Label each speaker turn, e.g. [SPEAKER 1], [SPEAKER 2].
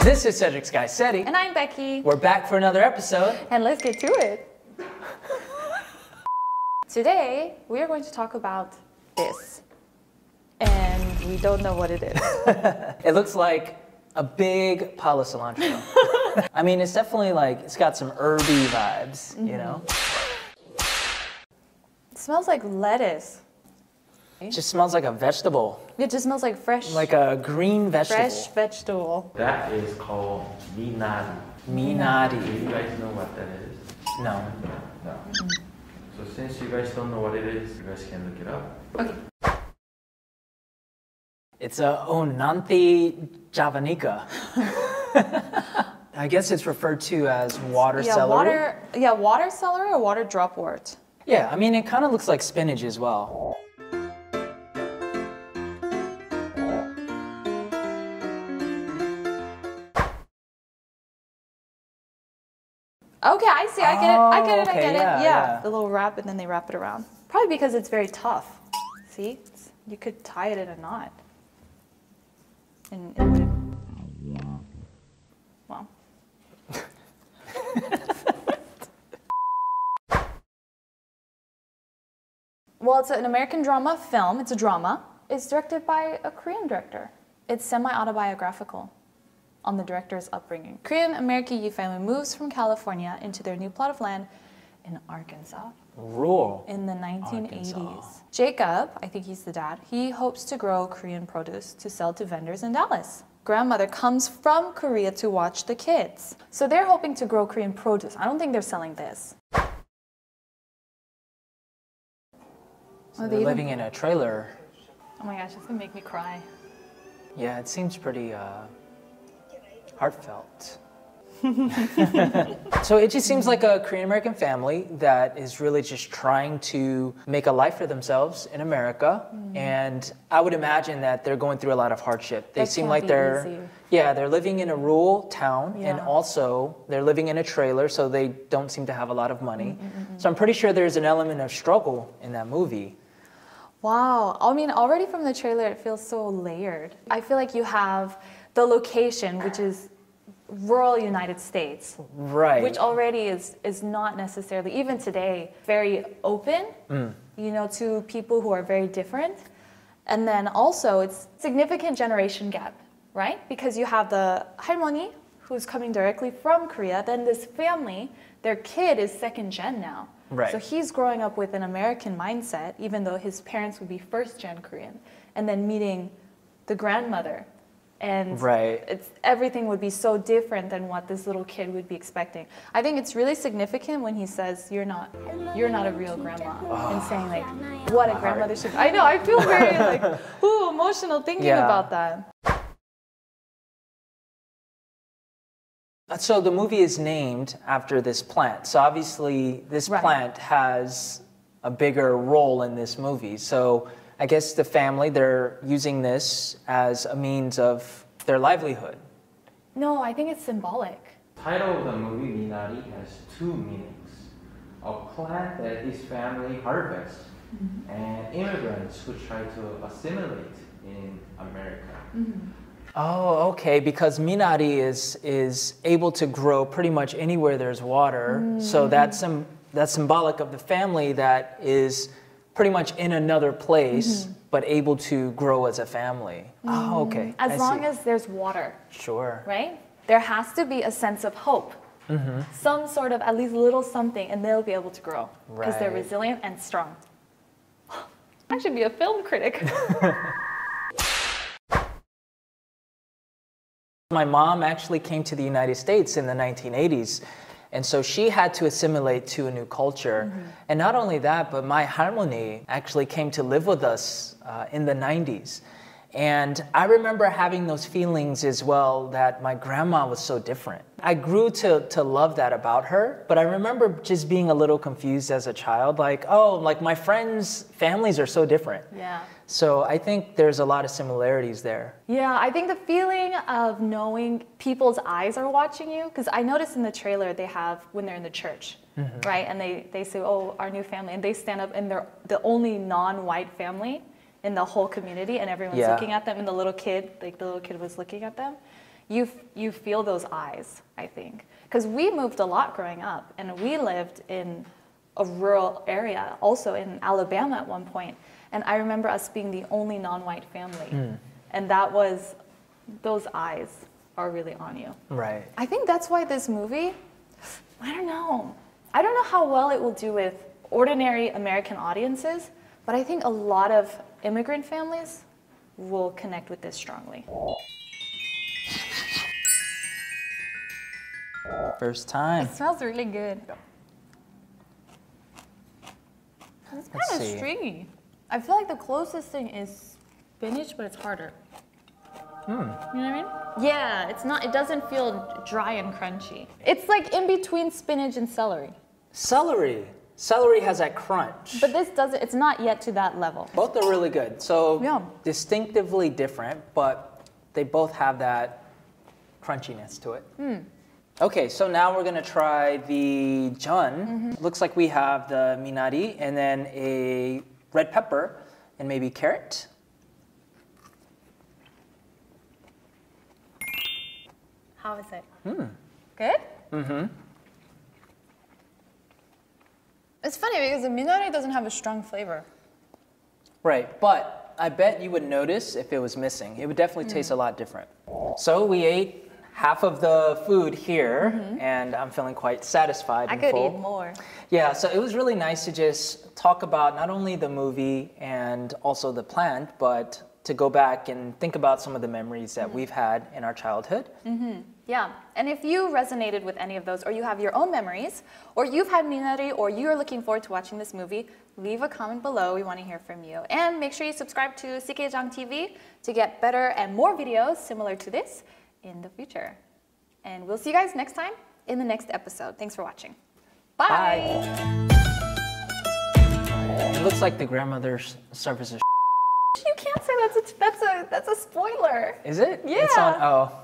[SPEAKER 1] This is Cedric Sky Seti.
[SPEAKER 2] And I'm Becky.
[SPEAKER 1] We're back for another episode.
[SPEAKER 2] And let's get to it. Today, we are going to talk about this. And we don't know what it is.
[SPEAKER 1] It looks like a big pile of cilantro. I mean, it's definitely like, it's got some herby vibes, you know?
[SPEAKER 2] It smells like lettuce.
[SPEAKER 1] It just smells like a vegetable.
[SPEAKER 2] It just smells like fresh.
[SPEAKER 1] Like a green vegetable.
[SPEAKER 2] Fresh vegetable.
[SPEAKER 3] That is called minari.
[SPEAKER 1] Minari.
[SPEAKER 3] Do you guys know what that is?
[SPEAKER 1] No.
[SPEAKER 3] No. So since you guys don't know what it is, you guys can look it up.
[SPEAKER 2] Okay.
[SPEAKER 1] It's a Onanthe javanica. I guess it's referred to as water celery.
[SPEAKER 2] Water celery or water dropwort.
[SPEAKER 1] Yeah, I mean, it kind of looks like spinach as well.
[SPEAKER 2] Okay, I see. I get it. I get it.
[SPEAKER 1] okay,
[SPEAKER 2] I get
[SPEAKER 1] yeah,
[SPEAKER 2] it.
[SPEAKER 1] yeah.
[SPEAKER 2] The little wrap, and then they wrap it around. Probably because it's very tough. See, you could tie it in a knot, and it would. Well. Well, it's an American drama film. It's a drama. It's directed by a Korean director. It's semi-autobiographical on the director's upbringing. Korean-American youth family moves from California into their new plot of land in Arkansas.
[SPEAKER 1] Rural.
[SPEAKER 2] In the 1980s.
[SPEAKER 1] Arkansas.
[SPEAKER 2] Jacob, I think he's the dad, he hopes to grow Korean produce to sell to vendors in Dallas. Grandmother comes from Korea to watch the kids. So they're hoping to grow Korean produce. I don't think they're selling this.
[SPEAKER 1] So they're living in a trailer.
[SPEAKER 2] Oh my gosh, it's gonna make me cry.
[SPEAKER 1] Yeah, it seems pretty heartfelt. So it just seems like a Korean American family that is really just trying to make a life for themselves in America. And I would imagine that they're going through a lot of hardship. They
[SPEAKER 2] That
[SPEAKER 1] seem
[SPEAKER 2] can't
[SPEAKER 1] like
[SPEAKER 2] be
[SPEAKER 1] they're,
[SPEAKER 2] easy.
[SPEAKER 1] yeah, they're living in a rural town, and
[SPEAKER 2] Yeah.
[SPEAKER 1] also they're living in a trailer, so they don't seem to have a lot of money. So I'm pretty sure there's an element of struggle in that movie.
[SPEAKER 2] Wow, I mean, already from the trailer, it feels so layered. I feel like you have the location, which is rural United States,
[SPEAKER 1] Right.
[SPEAKER 2] which already is not necessarily, even today, very open, you know, to people who are very different. And then also, it's significant generation gap, right? Because you have the 할머니, who's coming directly from Korea, then this family, their kid is second gen now.
[SPEAKER 1] Right.
[SPEAKER 2] So he's growing up with an American mindset, even though his parents would be first gen Korean, and then meeting the grandmother. And
[SPEAKER 1] Right.
[SPEAKER 2] everything would be so different than what this little kid would be expecting. I think it's really significant when he says, you're not a real grandma. And saying like, what a grandmother should be. I know, I feel very like, ooh, emotional thinking
[SPEAKER 1] Yeah.
[SPEAKER 2] about that.
[SPEAKER 1] So the movie is named after this plant. So obviously this
[SPEAKER 2] Right.
[SPEAKER 1] plant has a bigger role in this movie. So I guess the family, they're using this as a means of their livelihood.
[SPEAKER 2] No, I think it's symbolic.
[SPEAKER 3] Title of the movie minari has two meanings: a plant that his family harvests, and immigrants who try to assimilate in America.
[SPEAKER 1] Oh, okay, because minari is able to grow pretty much anywhere there's water. So that's symbolic of the family that is pretty much in another place, but able to grow as a family. Oh, okay.
[SPEAKER 2] As
[SPEAKER 1] I
[SPEAKER 2] long
[SPEAKER 1] see.
[SPEAKER 2] as there's water,
[SPEAKER 1] Sure.
[SPEAKER 2] right? There has to be a sense of hope. Some sort of, at least little something, and they'll be able to grow. Because they're
[SPEAKER 1] Right.
[SPEAKER 2] resilient and strong. I should be a film critic.
[SPEAKER 1] My mom actually came to the United States in the 1980s, and so she had to assimilate to a new culture. And not only that, but my 할머니 actually came to live with us in the 90s. And I remember having those feelings as well, that my grandma was so different. I grew to love that about her, but I remember just being a little confused as a child, like, oh, like my friends' families are so different.
[SPEAKER 2] Yeah.
[SPEAKER 1] So I think there's a lot of similarities there.
[SPEAKER 2] Yeah, I think the feeling of knowing people's eyes are watching you, because I noticed in the trailer they have, when they're in the church, right? And they say, oh, our new family, and they stand up and they're the only non-white family in the whole community and everyone's looking at them, and the little kid was looking at them, you feel those eyes, I think. Because we moved a lot growing up, and we lived in a rural area, also in Alabama at one point. And I remember us being the only non-white family. And those eyes are really on you.
[SPEAKER 1] Right.
[SPEAKER 2] I think that's why this movie, I don't know how well it will do with ordinary American audiences, but I think a lot of immigrant families will connect with this strongly.
[SPEAKER 1] First time.
[SPEAKER 2] It smells really good. It's kind of stringy. I feel like the closest thing is spinach, but it's harder. You know what I mean? Yeah, it doesn't feel dry and crunchy. It's like in between spinach and celery.
[SPEAKER 1] Celery. Celery has that crunch.
[SPEAKER 2] But this doesn't, it's not yet to that level.
[SPEAKER 1] Both are really good. So distinctively different, but they both have that crunchiness to it. Okay, so now we're gonna try the jun. Looks like we have the minari and then a red pepper and maybe carrot.
[SPEAKER 2] How is it? Good? It's funny because the minari doesn't have a strong flavor.
[SPEAKER 1] Right, but I bet you would notice if it was missing. It would definitely taste a lot different. So we ate half of the food here, and I'm feeling quite satisfied and full.
[SPEAKER 2] I could eat more.
[SPEAKER 1] Yeah, so it was really nice to just talk about not only the movie and also the plant, but to go back and think about some of the memories that we've had in our childhood.
[SPEAKER 2] Yeah, and if you resonated with any of those, or you have your own memories, or you've had minari, or you're looking forward to watching this movie, leave a comment below. We want to hear from you. And make sure you subscribe to CKJang TV to get better and more videos similar to this in the future. And we'll see you guys next time in the next episode. Thanks for watching. Bye!
[SPEAKER 1] It looks like the grandmother's service is
[SPEAKER 2] You can't say that's a spoiler.
[SPEAKER 1] Is it?
[SPEAKER 2] Yeah.
[SPEAKER 1] It's on, oh.